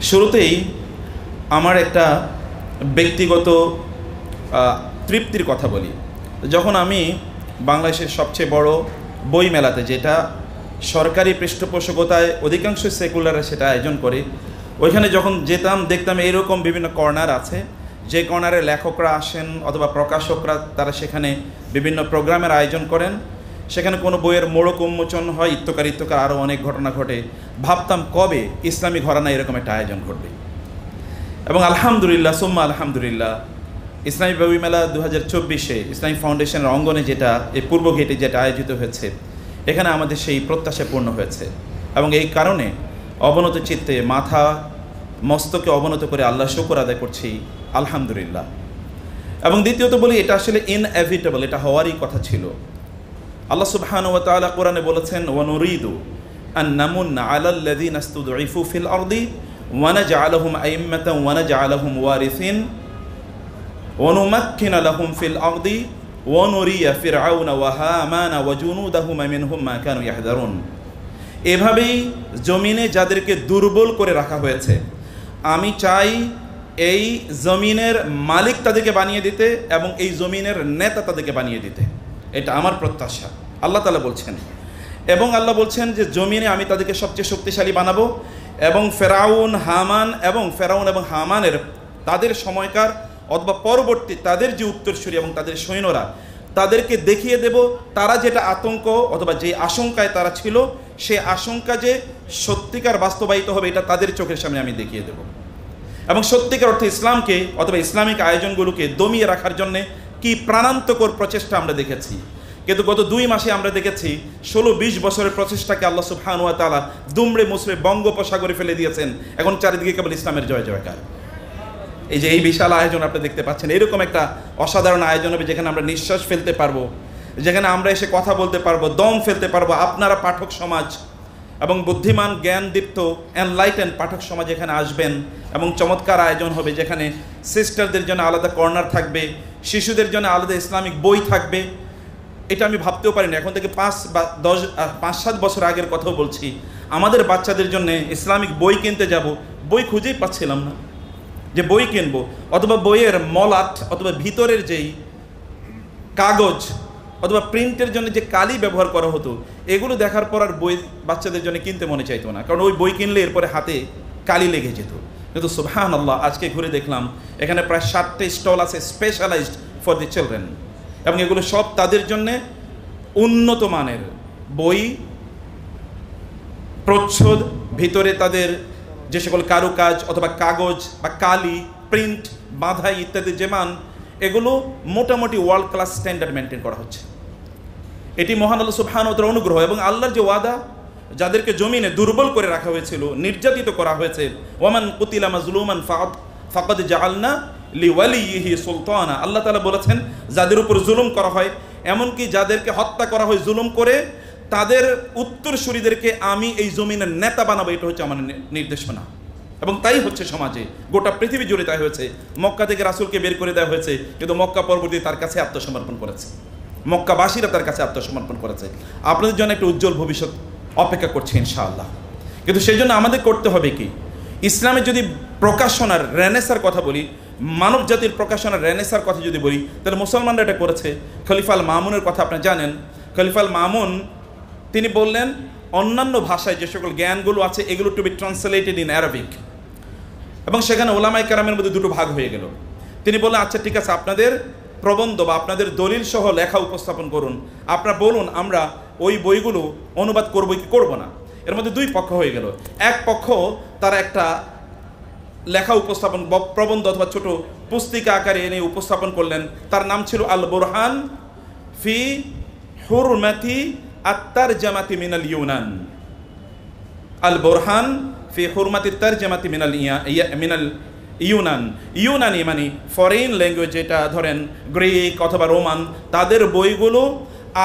শুরুতেই আমার একটা ব্যক্তিগত তৃপ্তির কথা বলি। যখন আমি বাংলাদেশের সবচেয়ে বড় বই মেলাতে, যেটা সরকারি পৃষ্ঠপোষকতায় অধিকাংশ সেকুলাররা সেটা আয়োজন করে, ওইখানে যখন যেতাম দেখতাম এইরকম বিভিন্ন কর্নার আছে, যে কর্নারে লেখকরা আসেন অথবা প্রকাশকরা তারা সেখানে বিভিন্ন প্রোগ্রামের আয়োজন করেন। সেখানে কোনো বইয়ের মোড়ক উন্মোচন হয়, ইত্যকার আরও অনেক ঘটনা ঘটে। ভাবতাম কবে ইসলামী ঘরানা এরকম একটা আয়োজন করবে। এবং আলহামদুলিল্লাহ সুম্মা আলহামদুলিল্লাহ, ইসলামী বই মেলা 2024 ইসলামী ফাউন্ডেশনের অঙ্গনে যেটা এই পূর্ব গেটে যেটা আয়োজিত হয়েছে, এখানে আমাদের সেই প্রত্যাশা পূর্ণ হয়েছে। এবং এই কারণে অবনত চিত্তে মাথা মস্তকে অবনত করে আল্লাহ শুকর আদায় করছি, আলহামদুলিল্লাহ। এবং দ্বিতীয়ত বলি, এটা আসলে ইনএভিটেবল, এটা হওয়ারই কথা ছিল। আল্লাহ সুবহানাহু ওয়া তাআলা কোরআনে বলেছেন, ওয়া নুরিদু আন নামুন্না আলাল্লাযীনা ইসতুদঈফু ফিল আরদি ওয়া নাজআলহুম আইম্মাতান ওয়া নাজআলহুম ওয়ারিসিন ওয়া নুমাক্কিনা লাহুম ফিল আরদি ওয়া নুরিয়া ফিরআউনা ওয়া হামানা ওয়া জুনুদাহুম মিনহুম মা কানু ইয়াহযারুন। এভাবেই জমিনে যাদেরকে দুর্বল করে রাখা হয়েছে, আমি চাই এই জমিনের মালিক তাদেরকে বানিয়ে দিতে এবং এই জমিনের নেতা তাদেরকে বানিয়ে দিতে। এটা আমার প্রত্যাশা, আল্লাহ তাআলা বলছেন। এবং আল্লাহ বলছেন যে জমিনে আমি তাদেরকে সবচেয়ে শক্তিশালী বানাবো এবং ফেরাউন এবং হামানের তাদের সময়কার অথবা পরবর্তী তাদের যে উত্তরসূরি এবং তাদের সৈন্যরা, তাদেরকে দেখিয়ে দেব তারা যেটা আতঙ্ক অথবা যে আশঙ্কায় তারা ছিল, সে আশঙ্কা যে সত্যিকার বাস্তবায়িত হবে, এটা তাদের চোখের সামনে আমি দেখিয়ে দেব। এবং সত্যিকার অর্থে ইসলামকে অথবা ইসলামিক আয়োজনগুলোকে দমিয়ে রাখার জন্যে কি প্রাণান্তকর প্রচেষ্টা আমরা দেখেছি। কিন্তু গত 2 মাসে আমরা দেখেছি 16-20 বছরের প্রচেষ্টাকে আল্লাহ সুবহানাহু ওয়া তাআলা দুমড়ে মুচড়ে বঙ্গোপসাগরে ফেলে দিয়েছেন। এখন চারিদিকে কেবল ইসলামের জয় জয়কার। এই যে এই বিশাল আয়োজন আপনি দেখতে পাচ্ছেন, এরকম একটা অসাধারণ আয়োজন হবে যেখানে আমরা নিঃশ্বাস ফেলতে পারবো, যেখানে আমরা এসে কথা বলতে পারবো, দম ফেলতে পারবো। আপনারা পাঠক সমাজ এবং বুদ্ধিমান জ্ঞানদীপ্ত এনলাইটেন পাঠক সমাজ এখানে আসবেন এবং চমৎকার আয়োজন হবে, যেখানে সিস্টারদের জন্য আলাদা কর্নার থাকবে, শিশুদের জন্য আলাদা ইসলামিক বই থাকবে। এটা আমি ভাবতেও পারিনি। এখন থেকে 5-7 বছর আগের কথাও বলছি, আমাদের বাচ্চাদের জন্য ইসলামিক বই কিনতে যাব, বই খুঁজেই পাচ্ছিলাম না যে বই কিনবো, অথবা বইয়ের মলাট অথবা ভিতরের যেই কাগজ অথবা প্রিন্টের জন্য যে কালি ব্যবহার করা হতো, এগুলো দেখার পর আর বই বাচ্চাদের জন্য কিনতে মনে চাইতো না, কারণ ওই বই কিনলে এরপরে হাতে কালি লেগে যেত। কিন্তু সুবহানাল্লাহ, আজকে ঘুরে দেখলাম এখানে প্রায় 60টা স্টল আছে স্পেশালাইজড ফর দি চিলড্রেন, এবং এগুলো সব তাদের জন্যে উন্নত মানের বই, প্রচ্ছদ, ভিতরে তাদের যে সকল কারুকাজ অথবা কাগজ বা কালি, প্রিন্ট, বাঁধাই ইত্যাদি যে মান, এগুলো মোটামুটি ওয়ার্ল্ড ক্লাস স্ট্যান্ডার্ড মেনটেন করা হচ্ছে। এটি মহান আল্লাহ সুবহানাহু ওয়া তাআলার অনুগ্রহ এবং আল্লাহর যে ওয়াদা, যাদেরকে জমিনে দুর্বল করে রাখা হয়েছিল, নির্যাতিত করা হয়েছে, ওয়ামান কুতিলা মাজলুমান ফাকাদ জাআলনা লিওয়ালিহি সুলতানা, আল্লাহ তাআলা বলেছেন যাদের উপর জুলুম করা হয়, এমনকি যাদেরকে হত্যা করা হয় জুলুম করে, তাদের উত্তরসূরিদেরকে আমি এই জমিনের নেতা বানাবো। এটা হচ্ছে আমার নির্দেশনা, এবং তাই হচ্ছে সমাজে, গোটা পৃথিবী জুড়ে তাই হয়েছে। মক্কা থেকে রাসূলকে বের করে দেওয়া হয়েছে, কিন্তু মক্কা পরবর্তী তার কাছে আত্মসমর্পণ করেছে, মক্কাবাসীরা তার কাছে আত্মসমর্পণ করেছে। আপনাদের জন্য একটা উজ্জ্বল ভবিষ্যৎ অপেক্ষা করছে ইনশাআল্লাহ। কিন্তু সেই জন্য আমাদের করতে হবে কি, ইসলামের যদি প্রকাশনার রেনেসার কথা বলি, মানব জাতির প্রকাশনার রেনেসার কথা যদি বলি, তাহলে মুসলমানরা এটা করেছে। খলিফা আল মামুনের কথা আপনারা জানেন। খলিফা আল মামুন তিনি বললেন, অন্যান্য ভাষায় যে সকল জ্ঞানগুলো আছে এগুলো to be translated in Arabic, এবং সেখানে ওলামায়ে কেরামের মধ্যে 2টো ভাগ হয়ে গেল। তিনি বললেন, আচ্ছা ঠিক আছে, আপনাদের প্রবন্ধ বা আপনাদের দলিল সহ লেখা উপস্থাপন করুন, আপনারা বলুন আমরা ওই বইগুলো অনুবাদ করবো কি করবো না। এর মধ্যে 2 পক্ষ হয়ে গেল। এক পক্ষ তারা একটা লেখা উপস্থাপন, প্রবন্ধ অথবা ছোট পুস্তিকা আকারে এনে উপস্থাপন করলেন। তার নাম ছিল আল বুরহান ফি হুরমাতি আত-তারজামাতি মিনাল ইউনান। আল বুরহান ফি হুরমাতি আত-তারজামাতি মিনাল ইউনান। ইউনানি মানে ফরেন ল্যাঙ্গুয়েজ, যেটা ধরেন গ্রিক অথবা রোমান, তাদের বইগুলো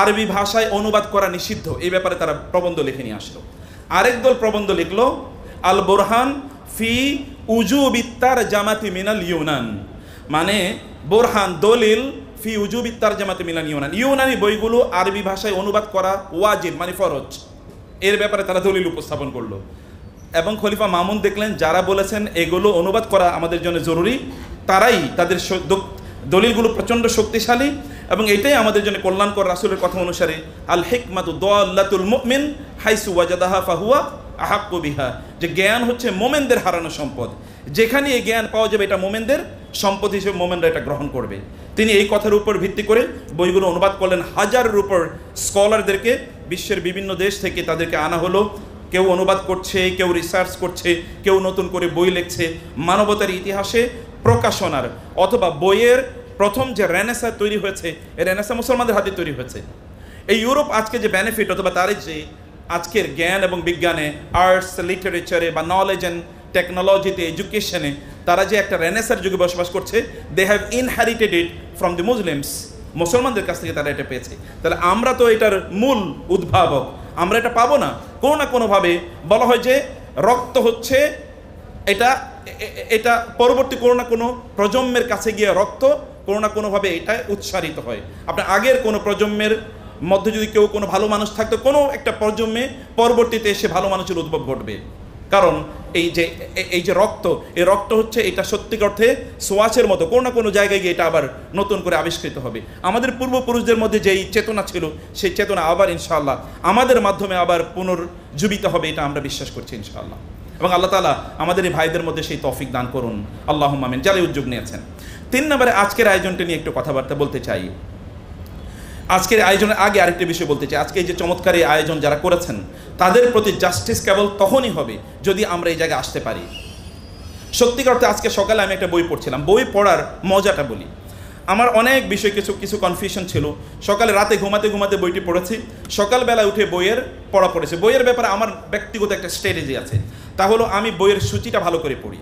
আরবি ভাষায় অনুবাদ করা নিষিদ্ধ, এই ব্যাপারে তারা প্রবন্ধ লিখে নিয়ে আসলো। আরেক দল প্রবন্ধ লিখলো আল বুরহান ফি উজুবিত তারজামাতি মিনাল ইউনান, মানে বুরহান দলিল ফি উজুবিত তারজামাতি মিনাল ইউনান, ইউনানি বইগুলো আরবি ভাষায় অনুবাদ করা ওয়াজিব মানে ফরজ, এর ব্যাপারে তারা দলিল উপস্থাপন করলো। এবং খলিফা মামুন দেখলেন যারা বলেছেন এগুলো অনুবাদ করা আমাদের জন্য জরুরি, তারাই তাদের দলিলগুলো প্রচণ্ড শক্তিশালী এবং এটাই আমাদের জন্য কল্যাণকর। রাসূলের কথা অনুসারে আল হিকমাতু দাল্লাতুল মুমিন হাইসু ওয়াজাদাহা ফাহুয়া আহাক্কু বিহা, যে জ্ঞান হচ্ছে মোমেনদের হারানো সম্পদ, যেখানে এই জ্ঞান পাওয়া যাবে এটা মোমেনদের সম্পদ হিসেবে মোমেনরা এটা গ্রহণ করবে। তিনি এই কথার উপর ভিত্তি করে বইগুলো অনুবাদ করলেন। হাজারের উপর স্কলারদেরকে বিশ্বের বিভিন্ন দেশ থেকে তাদেরকে আনা হলো, কেউ অনুবাদ করছে, কেউ রিসার্চ করছে, কেউ নতুন করে বই লিখছে মানবতার ইতিহাসে প্রকাশনার অথবা বইয়ের প্রথম যে রেনেসা তৈরি হয়েছে, এই রেনেসা মুসলমানদের হাতে তৈরি হয়েছে। এই ইউরোপ আজকে যে বেনিফিট অথবা তার যে আজকের জ্ঞান এবং বিজ্ঞানে, আর্টস, লিটারেচারে বা নলেজ অ্যান্ড টেকনোলজিতে, এডুকেশনে তারা যে একটা রেনেসার যুগে বসবাস করছে, they have inherited it from the Muslims, মুসলমানদের কাছ থেকে তারা এটা পেয়েছে। তাহলে আমরা তো এটার মূল উদ্ভাবক, আমরা এটা পাবো না? কোনো না কোনোভাবে বলা হয় যে রক্ত হচ্ছে এটা এটা পরবর্তী কোনো না কোনো প্রজন্মের কাছে গিয়ে রক্ত কোনো না কোনোভাবে এটা উৎসারিত হয়। আপনার আগের কোনো প্রজন্মের মধ্যে যদি কেউ কোনো ভালো মানুষ থাকতো, কোনো একটা প্রজন্মে পরবর্তীতে এসে ভালো মানুষের উদ্ভব ঘটবে। কারণ এই যে রক্ত, এই রক্ত হচ্ছে এটা সত্যিকার অর্থে সোয়াচের মতো, কোনো না কোনো জায়গায় গিয়ে এটা আবার নতুন করে আবিষ্কৃত হবে। আমাদের পূর্বপুরুষদের মধ্যে যেই চেতনা ছিল, সেই চেতনা আবার ইনশাআল্লাহ আমাদের মাধ্যমে আবার পুনর্জীবিত হবে, এটা আমরা বিশ্বাস করছি ইনশাআল্লাহ। এবং আল্লাহ তাআলা আমাদের এই ভাইদের মধ্যে সেই তৌফিক দান করুন, আল্লাহুম্মা আমিন। যারা উদ্যোগ নিয়েছেন। 3 নম্বরে আজকের আয়োজনটা নিয়ে একটু কথাবার্তা বলতে চাই। আজকের আয়োজনের আগে আরেকটি বিষয় বলতে চাই। আজকে এই যে চমৎকার এই আয়োজন যারা করেছেন, তাদের প্রতি জাস্টিস কেবল তখনই হবে যদি আমরা এই জায়গায় আসতে পারি। সত্যিকার অর্থে আজকে সকালে আমি একটা বই পড়ছিলাম, বই পড়ার মজাটা বলি। আমার অনেক বিষয় কিছু কনফিউশন ছিল। সকালে রাতে ঘুমাতে বইটি পড়েছি, সকালবেলা উঠে বইয়ের পড়া পড়েছে। বইয়ের ব্যাপারে আমার ব্যক্তিগত একটা স্ট্র্যাটেজি আছে, তা হলো আমি বইয়ের সূচিটা ভালো করে পড়ি।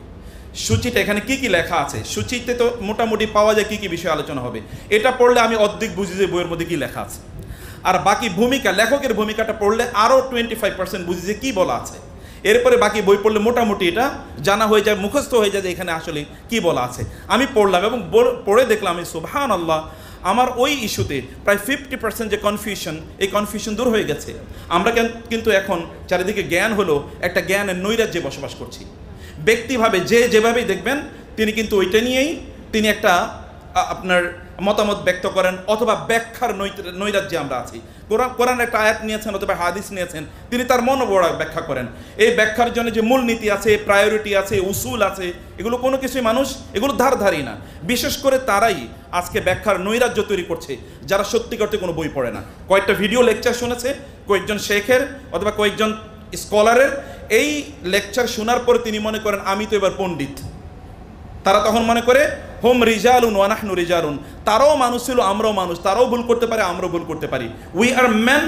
সূচিটা এখানে কি কি লেখা আছে, সূচিতে তো মোটামুটি পাওয়া যায় কি কি বিষয়ে আলোচনা হবে। এটা পড়লে আমি অর্ধেক বুঝি যে বইয়ের মধ্যে কি লেখা আছে। আর বাকি ভূমিকা, লেখকের ভূমিকাটা পড়লে আরও 25% বুঝি যে কী বলা আছে। এরপরে বাকি বই পড়লে মোটামুটি এটা জানা হয়ে যায়, মুখস্থ হয়ে যায় যে এখানে আসলে কি বলা আছে। আমি পড়লাম এবং পড়ে দেখলাম আমি সুবহানাল্লাহ, আমার ওই ইস্যুতে প্রায় 50% যে কনফিউশন, এই কনফিউশন দূর হয়ে গেছে। আমরা কিন্তু এখন চারিদিকে জ্ঞান হলো একটা জ্ঞানের নৈরাজ্যে বসবাস করছি। ব্যক্তিভাবে যেভাবেই দেখবেন তিনি কিন্তু ওইটা নিয়েই তিনি একটা আপনার মতামত ব্যক্ত করেন, অথবা ব্যাখ্যার নৈরাজ্যে আমরা আছি। কোরআন একটা আয়াত নিয়েছেন অথবা হাদিস নিয়েছেন, তিনি তার মনোবড়া ব্যাখ্যা করেন। এই ব্যাখ্যার জন্য যে মূলনীতি আছে, প্রায়োরিটি আছে, উসুল আছে, এগুলো কোনো কিছুই মানুষ এগুলো ধারধারি না। বিশেষ করে তারাই আজকে ব্যাখ্যার নৈরাজ্য তৈরি করছে যারা সত্যিকার অর্থে কোনো বই পড়ে না। কয়েকটা ভিডিও লেকচার শুনেছে কয়েকজন শেখের অথবা কয়েকজন স্কলারের, এই লেকচার শোনার পরে তিনি মনে করেন আমি তো এবার পণ্ডিত। তারা তখন মনে করে হোম রিজালুন ওয়া নাহনু রিজালুন, তারাও মানুষ ছিল আমরাও মানুষ, তারাও ভুল করতে পারে আমরাও ভুল করতে পারি, উই আর ম্যান,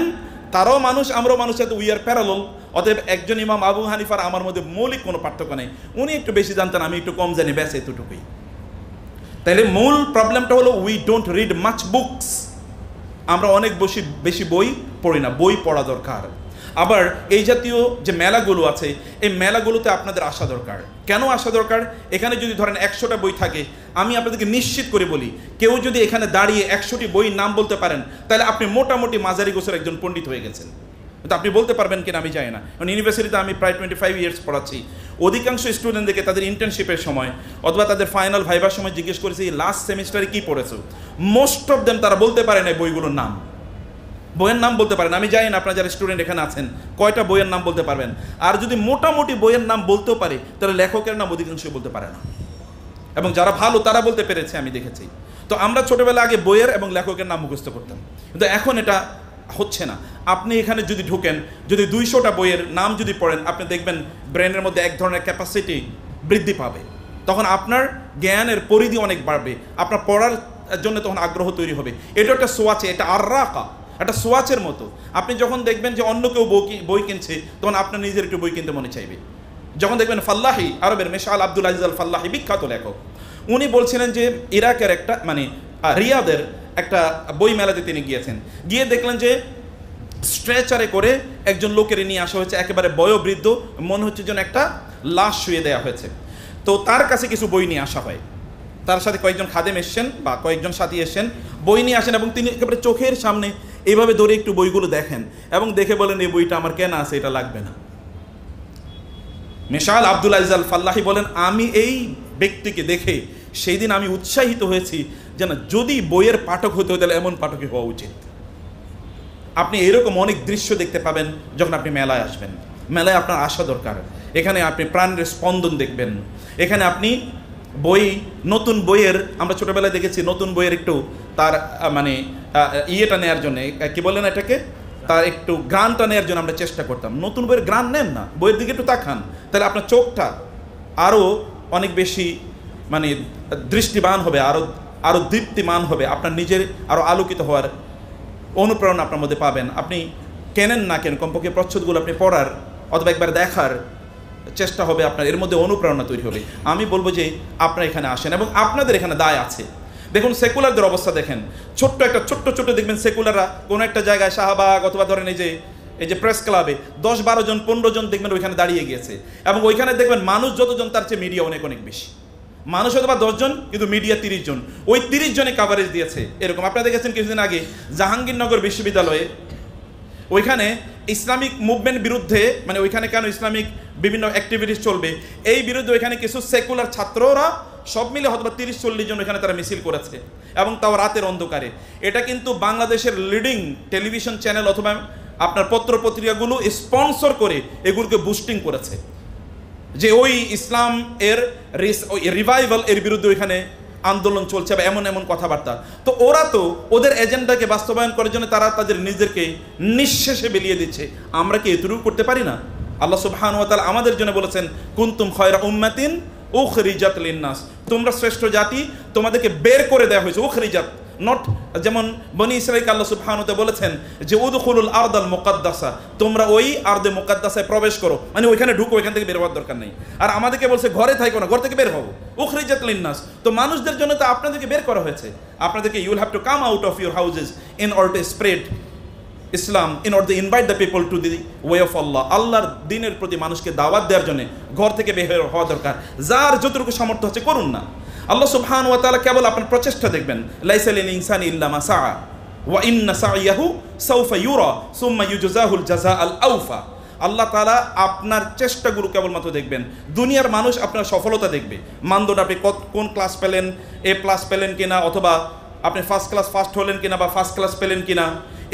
তারাও মানুষ আমরাও মানুষ, সাথে উই আর প্যারালাল। অতএব একজন ইমাম আবু হানিফার আমার মধ্যে মৌলিক কোনো পার্থক্য নেই, উনি একটু বেশি জানতেন আমি একটু কম জানি, ব্যাস এতটুকুই। তাইলে মূল প্রবলেমটা হলো we don't read much books, আমরা অনেক বেশি বই পড়ি না, বই পড়া দরকার। আবার এই জাতীয় যে মেলাগুলো আছে, এই মেলাগুলোতে আপনাদের আসা দরকার। কেন আসা দরকার? এখানে যদি ধরেন 100টা বই থাকে, আমি আপনাদেরকে নিশ্চিত করে বলি, কেউ যদি এখানে দাঁড়িয়ে 100টি বইয়ের নাম বলতে পারেন, তাহলে আপনি মোটামুটি মাঝারি গোছের একজন পণ্ডিত হয়ে গেছেন। কিন্তু আপনি বলতে পারবেন কিনা আমি জানি না, কারণ ইউনিভার্সিটিতে আমি প্রায় 25 ইয়ার্স পড়াচ্ছি। অধিকাংশ স্টুডেন্টদেরকে তাদের ইন্টার্নশিপের সময় অথবা তাদের ফাইনাল ভাইবার সময় জিজ্ঞেস করেছি লাস্ট সেমিস্টারে কী পড়েছো, মোস্ট অফ দেম তারা বলতে পারে না বইগুলোর নাম, বইয়ের নাম বলতে পারেন। আমি জানি না আপনারা যারা স্টুডেন্ট এখানে আছেন কয়টা বইয়ের নাম বলতে পারবেন। আর যদি মোটামুটি বইয়ের নাম বলতেও পারে, তাহলে লেখকের নাম অধিকাংশই বলতে পারে না, এবং যারা ভালো তারা বলতে পেরেছে আমি দেখেছি। তো আমরা ছোটোবেলা আগে বইয়ের এবং লেখকের নাম মুখস্থ করতাম, কিন্তু এখন এটা হচ্ছে না। আপনি এখানে যদি ঢুকেন, যদি 200টা বইয়ের নাম যদি পড়েন, আপনি দেখবেন ব্রেনের মধ্যে এক ধরনের ক্যাপাসিটি বৃদ্ধি পাবে, তখন আপনার জ্ঞানের পরিধি অনেক বাড়বে, আপনার পড়ার জন্য তখন আগ্রহ তৈরি হবে। এটা একটা সোয়াচে, এটা আররাকা, একটা সোয়াচের মতো। আপনি যখন দেখবেন যে অন্য কেউ বই কিনছে, তখন আপনার নিজের একটু বই কিনতে মনে চাইবে। যখন দেখবেন ফাল্লাহি, আরবের মেশাল আব্দুল আজিজ আল ফাল্লাহি, বিখ্যাত লেখক, উনি বলছিলেন যে ইরাকের একটা রিয়াদের একটা বই মেলাতে তিনি গিয়েছেন, গিয়ে দেখলেন যে স্ট্রেচারে করে একজন লোকের নিয়ে আসা হয়েছে, একেবারে বয়োবৃদ্ধ, মনে হচ্ছে যেন একটা লাশ শুয়ে দেওয়া হয়েছে। তো তার কাছে কিছু বই নিয়ে আসা হয়, তার সাথে কয়েকজন খাদেম এসছেন বা কয়েকজন সাথী এসছেন, বই নিয়ে আসেন, এবং তিনি একেবারে চোখের সামনে এইভাবে ধরে একটু বইগুলো দেখেন এবং দেখে বলেন এই বইটা আমার কেনা আছে, এটা লাগবে না। মিশাল আব্দুল আজিজ আল ফাল্লাহি বলেন, আমি এই ব্যক্তিকে দেখে সেই দিন আমি উৎসাহিত হয়েছি যেন যদি বইয়ের পাঠক হতে হতে তাহলে এমন পাঠকই হওয়া উচিত। আপনি এরকম অনেক দৃশ্য দেখতে পাবেন যখন আপনি মেলায় আসবেন। মেলায় আপনার আসা দরকার। এখানে আপনি প্রাণের স্পন্দন দেখবেন। এখানে আপনি বই, নতুন বইয়ের, আমরা ছোটোবেলায় দেখেছি নতুন বইয়ের একটু তার মানে ইয়েটা নেওয়ার জন্য, কি বলেন এটাকে, তার একটু গ্রানটা নেওয়ার জন্য আমরা চেষ্টা করতাম। নতুন বইয়ের গ্রান নেন না, বইয়ের দিকে একটু তাকান, তাহলে আপনার চোখটা আরও অনেক বেশি মানে দৃষ্টিবান হবে, আরও দীপ্তিমান হবে, আপনার নিজের আরও আলোকিত হওয়ার অনুপ্রেরণা আপনার মধ্যে পাবেন। আপনি কেনেন না কেন, কমপক্ষে প্রচ্ছদগুলো আপনি পড়ার অথবা একবার দেখার চেষ্টা হবে আপনার, এর মধ্যে অনুপ্রেরণা তৈরি হবে। আমি বলবো যে আপনারা এখানে আসেন এবং আপনাদের এখানে দায় আছে। দেখুন সেকুলারদের অবস্থা দেখেন, ছোট্ট দেখবেন সেকুলাররা কোনো একটা জায়গায় শাহবাগ অথবা ধরেন এই যে প্রেস ক্লাবে 10-12 জন 15 জন দেখবেন ওইখানে দাঁড়িয়ে গিয়েছে, এবং ওইখানে দেখবেন মানুষ যতজন তার চেয়ে মিডিয়া অনেক অনেক বেশি। মানুষ হয়তো বা 10 জন, কিন্তু মিডিয়া 30 জন, ওই 30 জনে কাভারেজ দিয়েছে। এরকম আপনারা দেখেছেন কিছুদিন আগে জাহাঙ্গীরনগর বিশ্ববিদ্যালয়ে, ওইখানে ইসলামিক মুভমেন্ট বিরুদ্ধে, মানে ওইখানে কেন ইসলামিক বিভিন্ন অ্যাক্টিভিটিস চলবে এই বিরুদ্ধে ওইখানে কিছু সেকুলার ছাত্ররা সব মিলে হয়তো 30-40 জন ওইখানে তারা মিছিল করেছে, এবং তাও রাতের অন্ধকারে। এটা কিন্তু বাংলাদেশের লিডিং টেলিভিশন চ্যানেল অথবা আপনার পত্র পত্রিকাগুলো স্পন্সর করে এগুলোকে বুস্টিং করেছে, যে ওই ইসলাম এর রিভাইভাল এর বিরুদ্ধে ওইখানে আন্দোলন চলছে বা এমন এমন কথাবার্তা। তো ওরা তো ওদের এজেন্ডাকে বাস্তবায়ন করার জন্য তারা তাদের নিজেদেরকে নিঃশেষে বিলিয়ে দিচ্ছে। আমরা কি এতটুকু করতে পারি না? আল্লাহ সুবহানাহু ওয়া তাআলা আমাদের জন্য বলেছেন, কুনতুম খায়রা উম্মাতিন উখরিজাত লিন-নাস, তোমরা শ্রেষ্ঠ জাতি, তোমাদেরকে বের করে দেওয়া হয়েছে। উখরিজাত নট যেমন বনি ইসরাঈলকে আল্লাহ সুবহানাহু ওয়া তাআলা বলেছেন যে উদখুলুল আরদাল মুকাদ্দাসা, তোমরা ওই আরদে মুকাদ্দাসায় প্রবেশ করো, মানে ওইখানে ঢুকো, ওইখান থেকে বের হওয়ার দরকার নেই। আর আমাদেরকে বলছে ঘরে থাকো না, ঘর থেকে বের হবো। উখরিজাত লিন-নাস, তো মানুষদের জন্য তো আপনাদেরকে বের করা হয়েছে। আপনাদেরকে you will have to come out of your houses in order to spread Islam, in order to invite the people to the way of Allah. আল্লাহর দিনের প্রতি মানুষকে দাওয়াত দেওয়ার জন্য ঘর থেকে বের হওয়া দরকার। যার যতটুকু সামর্থ্য হচ্ছে করুন না। আল্লাহ সুবহানাহু ওয়া তাআলা কেবল আপনার প্রচেষ্টা দেখবেন। লাইসা লিল ইনসানি ইল্লা মা সাআ ওয়া ইন্না সাইয়াহু সাউফা ইউরা সুম্মা ইউজজাহুল জাযাআল আওফা। আল্লাহ তাআলা আপনার চেষ্টাগুলো কেবলমাত্র দেখবেন। দুনিয়ার মানুষ আপনার সফলতা দেখবে, মানদণ্ড, আপনি কোন ক্লাস পেলেন, A+ পেলেন কিনা, অথবা আপনি ফার্স্ট ক্লাস ফার্স্ট হলেন কিনা বা ফার্স্ট ক্লাস পেলেন কিনা,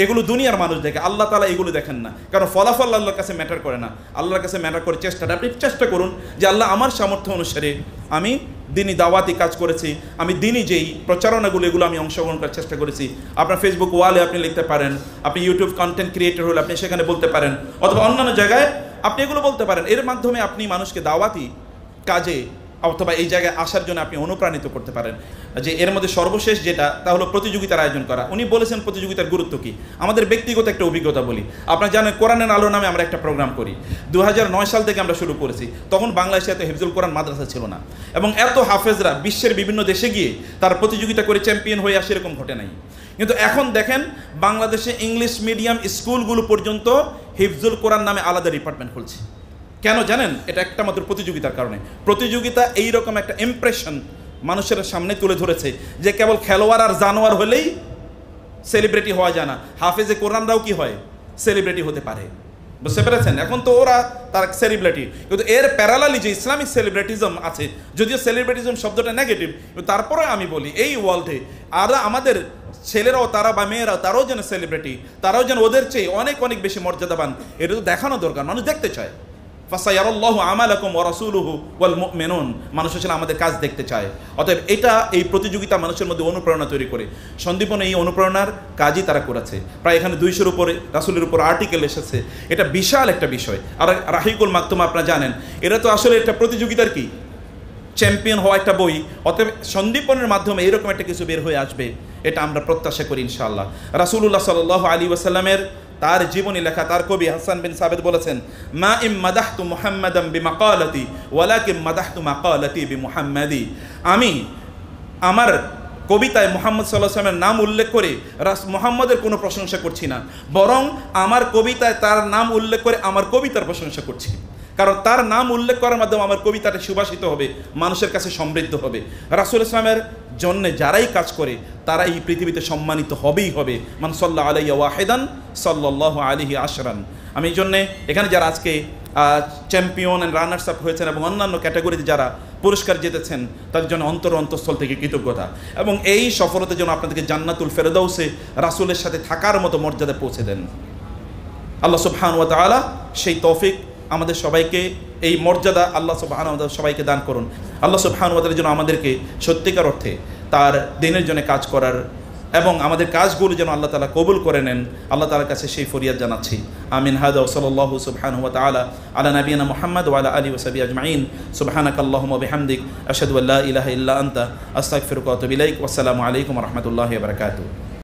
এগুলো দুনিয়ার মানুষ দেখে। আল্লাহ তাআলা এগুলো দেখেন না, কারণ ফলাফল আল্লাহর কাছে ম্যাটার করে না। আল্লাহর কাছে ম্যাটার করে চেষ্টাটা। আপনি চেষ্টা করুন যে আল্লাহ আমার সামর্থ্য অনুসারে আমি দিনই দাওয়াতি কাজ করেছি, আমি দিনই যেই প্রচারণাগুলো এগুলো আমি অংশগ্রহণ করার চেষ্টা করেছি। আপনার ফেসবুক ওয়ালে আপনি লিখতে পারেন, আপনি ইউটিউব কন্টেন্ট ক্রিয়েটর হলে আপনি সেখানে বলতে পারেন, অথবা অন্যান্য জায়গায় আপনি এগুলো বলতে পারেন। এর মাধ্যমে আপনি মানুষকে দাওয়াতি কাজে অথবা এই জায়গায় আসার জন্য আপনি অনুপ্রাণিত করতে পারেন। যে এর মধ্যে সর্বশেষ যেটা, তা হলো প্রতিযোগিতার আয়োজন করা। উনি বলেছেন প্রতিযোগিতার গুরুত্ব কী। আমাদের ব্যক্তিগত একটা অভিজ্ঞতা বলি। আপনারা জানেন কোরআনের আলো নামে আমরা একটা প্রোগ্রাম করি, 2009 সাল থেকে আমরা শুরু করেছি। তখন বাংলাদেশে এত হিফজুল কোরআন মাদ্রাসা ছিল না, এবং এত হাফেজরা বিশ্বের বিভিন্ন দেশে গিয়ে তার প্রতিযোগিতা করে চ্যাম্পিয়ন হয়ে আসে এরকম ঘটে নাই। কিন্তু এখন দেখেন বাংলাদেশে ইংলিশ মিডিয়াম স্কুলগুলো পর্যন্ত হিফজুল কোরআন নামে আলাদা ডিপার্টমেন্ট খুলছে। কেন জানেন? এটা একটা মাত্র প্রতিযোগিতার কারণে। প্রতিযোগিতা এইরকম একটা ইমপ্রেশন মানুষের সামনে তুলে ধরেছে যে কেবল খেলোয়াড় আর জানোয়ার হলেই সেলিব্রিটি হওয়া যায় না, হাফেজে কোরআনরাও কি হয়, সেলিব্রিটি হতে পারে। বুঝতে পেরেছেন? এখন তো ওরা তার সেলিব্রিটি, কিন্তু এর প্যারালালি যে ইসলামিক সেলিব্রিটিজম আছে, যদিও সেলিব্রিটিজম শব্দটা নেগেটিভ, কিন্তু তারপরে আমি বলি এই ওয়ার্ল্ডে আর আমাদের ছেলেরাও তারা বা মেয়েরাও তারাও যেন সেলিব্রিটি, তারাও যেন ওদের চেয়ে অনেক অনেক বেশি মর্যাদাবান। এটা তো দেখানো দরকার, মানুষ দেখতে চায়। ফাসায়ারাল্লাহু আমালাকুম ওয়া রাসূলুহু ওয়াল মুমিনুন, মানুষ আসলে আমাদের কাজ দেখতে চায়। অতএব এটা এই প্রতিযোগিতা মানুষের মধ্যে অনুপ্রেরণা তৈরি করে। সন্দীপন এই অনুপ্রেরণার কাজই তারা করেছে। প্রায় এখানে 200-র উপরে রাসূলের উপর আর্টিকেল এসেছে। এটা বিশাল একটা বিষয়। আর রাহিকুল মাকতুম আপনারা জানেন, এটা তো আসলে একটা প্রতিযোগিতার কি চ্যাম্পিয়ন হওয়া একটা বই। অতএব সন্দীপনের মাধ্যমে এরকম একটা কিছু বের হয়ে আসবে, এটা আমরা প্রত্যাশা করি ইনশাআল্লাহ। রাসূলুল্লাহ সাল্লাল্লাহু আলাইহি ওয়াসাল্লামের তার জীবনী লেখা, তার কবি হাসান বিন সাবিত বলেছেন, মা ইম মাদাহতু মুহাম্মাদান বিমাকালাতি ওয়ালাকিন মাদাহতু মাকালাতি বিমুহাম্মাদি। আমি আমার কবিতায় মুহাম্মদ সাল্লাল্লাহু আলাইহি ওয়াসাল্লামের নাম উল্লেখ করে মুহাম্মদের কোনো প্রশংসা করছি না, বরং আমার কবিতায় তার নাম উল্লেখ করে আমার কবিতার প্রশংসা করছি। কারণ তার নাম উল্লেখ করার মাধ্যমে আমার কবিতাটা সুবাসিত হবে, মানুষের কাছে সমৃদ্ধ হবে। রাসূল ইসলামের জন্য যারাই কাজ করে তারা এই পৃথিবীতে সম্মানিত হবেই হবে। মান সাল্লা আলাইহি ওয়াহিদান সাল্লাল্লাহু আলাইহি আশরান। আমি এই জন্যে এখানে যারা আজকে চ্যাম্পিয়ন অ্যান্ড রানার্স আপ হয়েছেন এবং অন্যান্য ক্যাটাগরিতে যারা পুরস্কার জিতেছেন তাদের জন্য অন্তঃস্থল থেকে কৃতজ্ঞতা, এবং এই সফলতার জন্য আপনাদেরকে জান্নাতুল ফেরদাউসে রাসূলের সাথে থাকার মতো মর্যাদা পৌঁছে দেন। আল্লাহ সুবহানাহু ওয়া তাআলা সেই তৌফিক আমাদের সবাইকে, এই মর্যাদা আল্লাহ সুবহানাহু ওয়া তাআলা সবাইকে দান করুন। আল্লাহ সুবহানাহু ওয়া তাআলা যেন আমাদেরকে সত্যিকার অর্থে তার দিনের জন্য কাজ করার এবং আমাদের কাজগুলো যেন আল্লাহ তাআলা কবুল করে নেন, আল্লাহ তাআলার কাছে সেই ফরিয়াদ জানাচ্ছি। আমিন। হাদা ওয়া সাল্লাল্লাহু সুবহানাহু ওয়া তাআলা আলা নাবিয়িনা মুহাম্মদ ওয়া আলা আলিহি ওয়া সাহবিহি আজমাইন। সুবহানাকাল্লাহুম্মা ওয়া বিহামদিক আশহাদু আল্লা ইলাহা ইল্লা আনতা আস্তাগফিরুকা ওয়া আতুবু ইলাইক। ওয়া আসসালামু আলাইকুম ওয়া রাহমাতুল্লাহি ওয়া বারাকাতুহু।